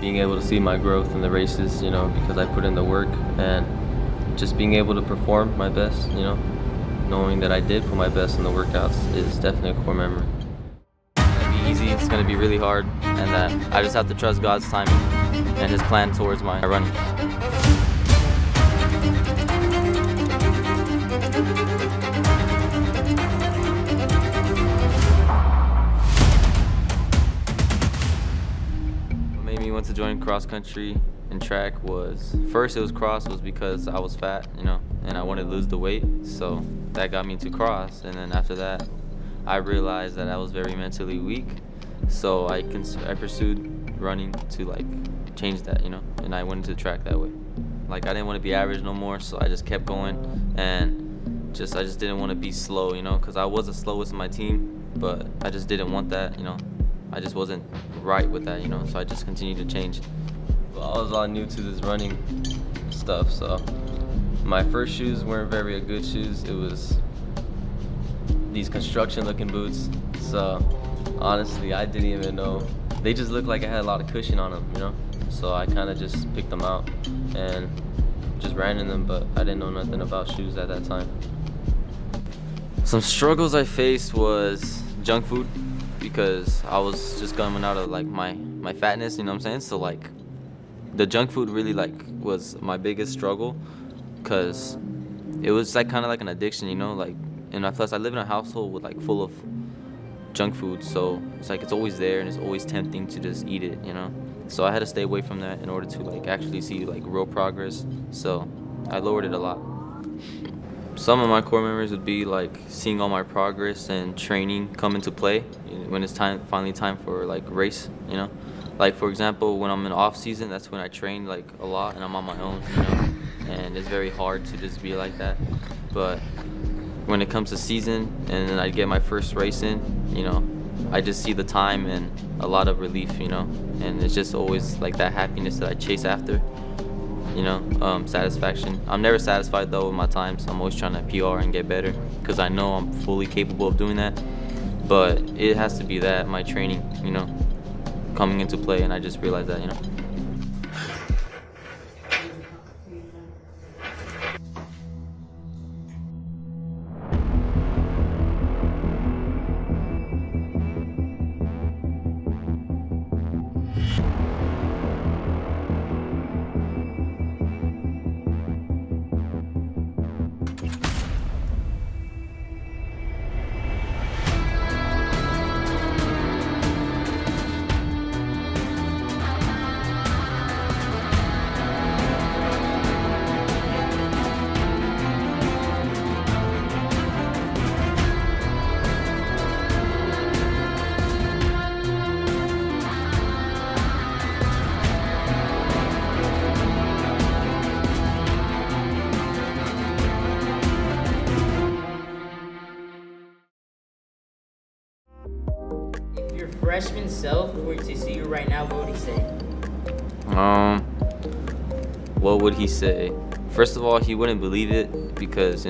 being able to see my growth in the races, because I put in the work, and just being able to perform my best, knowing that I did put my best in the workouts is definitely a core memory. It's gonna be easy, it's gonna be really hard, and that I just have to trust God's timing and His plan towards my running. What made me want to join cross country and track was, first it was because I was fat, and I wanted to lose the weight, so that got me to cross. And then after that, I realized that I was very mentally weak, so I pursued running to change that, and I went into track that way. I didn't want to be average no more, so I just kept going, and I just didn't want to be slow, because I was the slowest in my team, but I just didn't want that, I just wasn't right with that, so I just continued to change. Well, I was all new to this running stuff, so my first shoes weren't very good shoes. It was these construction looking boots, so honestly I didn't even know. They just looked like I had a lot of cushion on them, so I kind of just picked them out and just ran in them, but I didn't know nothing about shoes at that time. Some struggles I faced was junk food, because I was just coming out of my fatness, you know what I'm saying? So the junk food really was my biggest struggle, because it was kind of like an addiction, and plus I live in a household with full of junk food, so it's always there and it's always tempting to just eat it, so I had to stay away from that in order to actually see real progress, so I lowered it a lot. Some of my core memories would be seeing all my progress and training come into play when it's finally time for race, for example, when I'm in off season, that's when I train a lot and I'm on my own, and it's very hard to just be like that. But when it comes to season and then I get my first race in, I just see the time and a lot of relief, and it's just always that happiness that I chase after, satisfaction. I'm never satisfied though with my times. I'm always trying to PR and get better, because I know I'm fully capable of doing that, but it has to be that my training, coming into play, and I just realized that, Your freshman self were to see you right now, what would he say? What would he say? First of all, he wouldn't believe it, because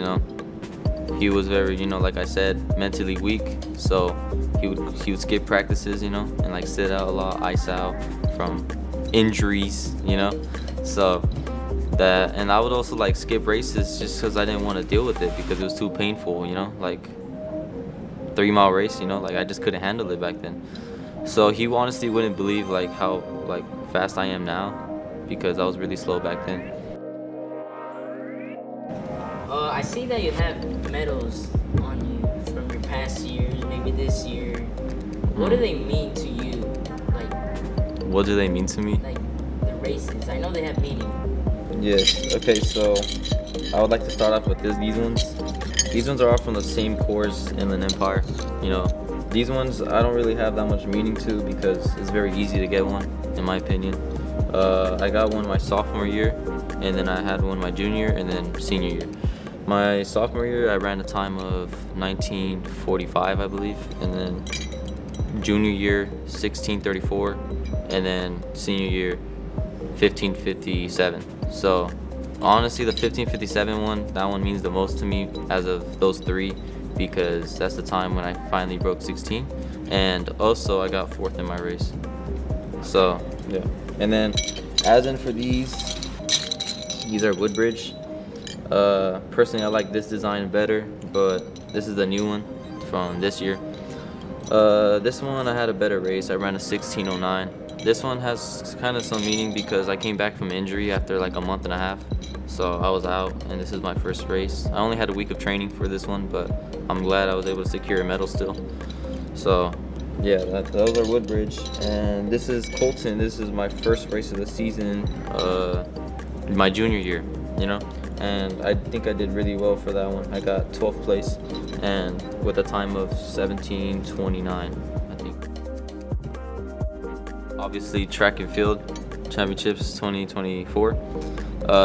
he was very, like I said, mentally weak, so he would skip practices, and sit out a lot, ice out from injuries, so that. And I would also skip races just because I didn't want to deal with it, because it was too painful, 3-mile race, I just couldn't handle it back then. So he honestly wouldn't believe how fast I am now, because I was really slow back then. I see that you have medals on you from your past years, maybe this year. What do they mean to you? What do they mean to me? The races. I know they have meaning. Yes. Okay, so I would like to start off with these ones. These ones are all from the same course, Inland Empire. These ones I don't really have that much meaning to, because it's very easy to get one, in my opinion. I got one my sophomore year, and then I had one my junior and then senior year. My sophomore year, I ran a time of 19:45, I believe, and then junior year 16:34, and then senior year 15:57. So honestly, the 15:57 one, that one means the most to me as of those three, because that's the time when I finally broke 16, and also I got 4th in my race. So yeah. And then, as in for these are Woodbridge. Personally, I like this design better, but this is the new one from this year. This one I had a better race. I ran a 16:09. This one has kind of some meaning because I came back from injury after like a month and a half, so I was out, and this is my first race. I only had a week of training for this one, but I'm glad I was able to secure a medal still. So yeah, those are Woodbridge, and this is Colton. This is my first race of the season, my junior year, you know, and I think I did really well for that one. I got 12th place, and with a time of 17:29, I think. Obviously, track and field championships 2024.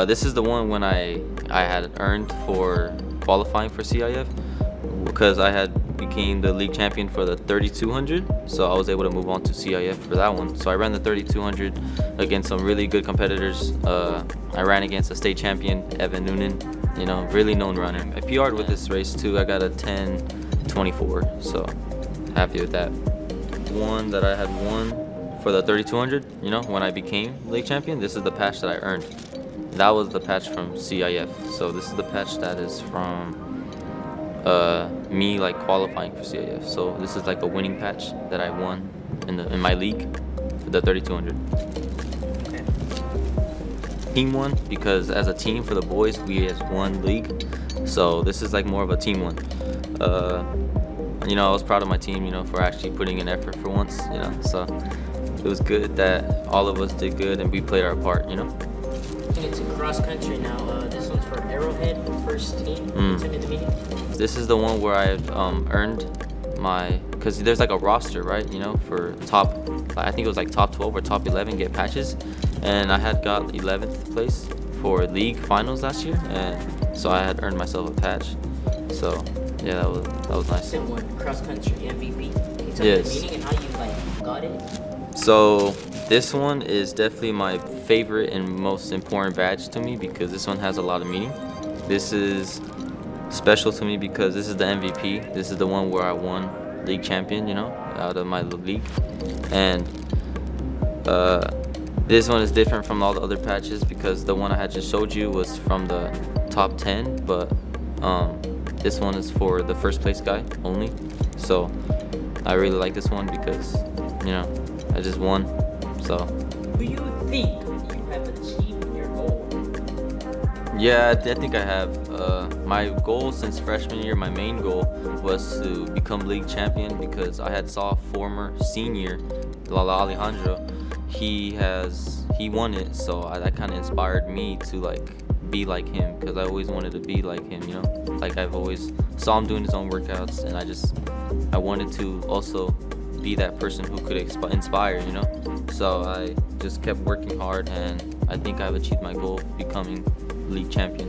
This is the one when I had earned for qualifying for CIF, because I had became the league champion for the 3200, so I was able to move on to CIF for that one. So I ran the 3200 against some really good competitors. I ran against a state champion, Evan Noonan, you know, really known runner. I PR'd with this race too. I got a 10:24, so happy with that. One that I had won for the 3200, you know, when I became league champion, this is the patch that I earned. That was the patch from CIF. So this is the patch that is from me like qualifying for CIF. So this is like a winning patch that I won in my league for the 3200. Okay. Team one, because as a team for the boys we has one league, so this is like more of a team one. You know, I was proud of my team, you know, for actually putting in effort for once, you know, so it was good that all of us did good and we played our part, you know. It's a cross country now. This one's for Arrowhead, first team. Tell me the meaning. This is the one where I earned my, because there's like a roster, right? You know, for top, I think it was like top 12 or top 11 get patches, and I had got 11th place for league finals last year, and so I had earned myself a patch. So yeah, that was nice. Second one, cross country MVP. Can you tell me the meaning and how you like got it? So this one is definitely my favorite and most important badge to me because this one has a lot of meaning. This is special to me because this is the MVP. This is the one where I won league champion, you know, out of my league. And this one is different from all the other patches because the one I had just showed you was from the top 10, but this one is for the first place guy only. So I really like this one because, you know, I just won. So Do you think you have achieved your goal? yeah, I think I have. My goal since freshman year, my main goal was to become league champion because I had saw former senior Lala Alejandro. He won it, so that kind of inspired me to like be like him because I always wanted to be like him, you know. Like I've always saw him doing his own workouts, and I wanted to also be that person who could inspire, you know. So I just kept working hard, and I think I've achieved my goal of becoming league champion.